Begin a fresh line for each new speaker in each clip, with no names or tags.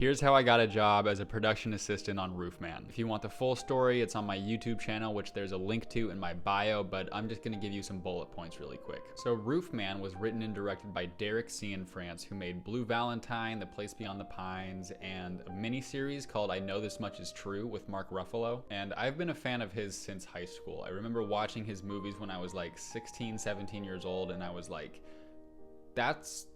Here's how I got a job as a production assistant on Roofman. If you want the full story, it's on my YouTube channel, which there's a link to in my bio, but I'm just gonna give you some bullet points really quick. So Roofman was written and directed by Derek Cianfrance, who made Blue Valentine, The Place Beyond the Pines, and a mini-series called I Know This Much Is True with Mark Ruffalo. And I've been a fan of his since high school. I remember watching his movies when I was like 16, 17 years old, and I was like, that's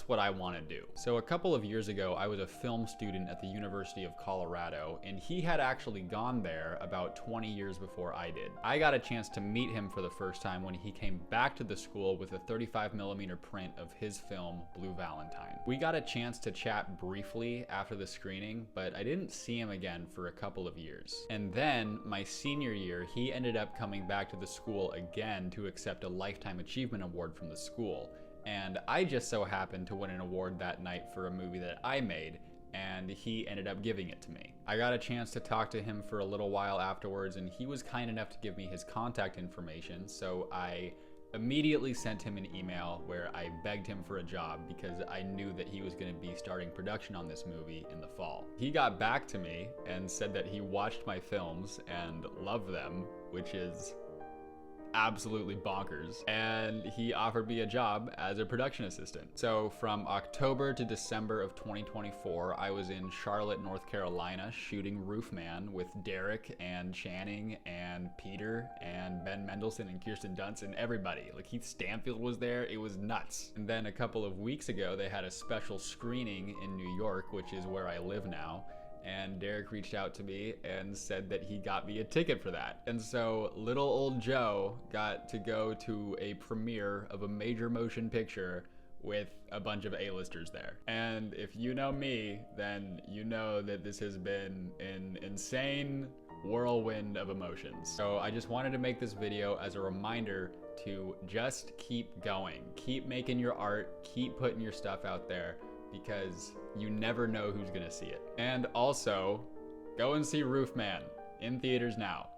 what I want to do. So a couple of years ago, I was a film student at the University of Colorado, and he had actually gone there about 20 years before I did. I got a chance to meet him for the first time when he came back to the school with a 35mm print of his film, Blue Valentine. We got a chance to chat briefly after the screening, but I didn't see him again for a couple of years. And then, my senior year, he ended up coming back to the school again to accept a Lifetime Achievement Award from the school. And I just so happened to win an award that night for a movie that I made, and he ended up giving it to me. I got a chance to talk to him for a little while afterwards, and he was kind enough to give me his contact information, so I immediately sent him an email where I begged him for a job because I knew that he was going to be starting production on this movie in the fall. He got back to me and said that he watched my films and loved them, which is absolutely bonkers, and he offered me a job as a production assistant. So from October to December of 2024, I was in Charlotte, North Carolina, shooting Roofman with Derek and Channing and Peter and Ben Mendelsohn and Kirsten Dunst and everybody. Like, Keith Stanfield was there. It was nuts. And then a couple of weeks ago, they had a special screening in New York, which is where I live now. And Derek reached out to me and said that he got me a ticket for that. And so little old Joe got to go to a premiere of a major motion picture with a bunch of A-listers there. And if you know me, then you know that this has been an insane whirlwind of emotions. So I just wanted to make this video as a reminder to just keep going. Keep making your art, keep putting your stuff out there, because you never know who's gonna see it. And also, go and see Roofman in theaters now.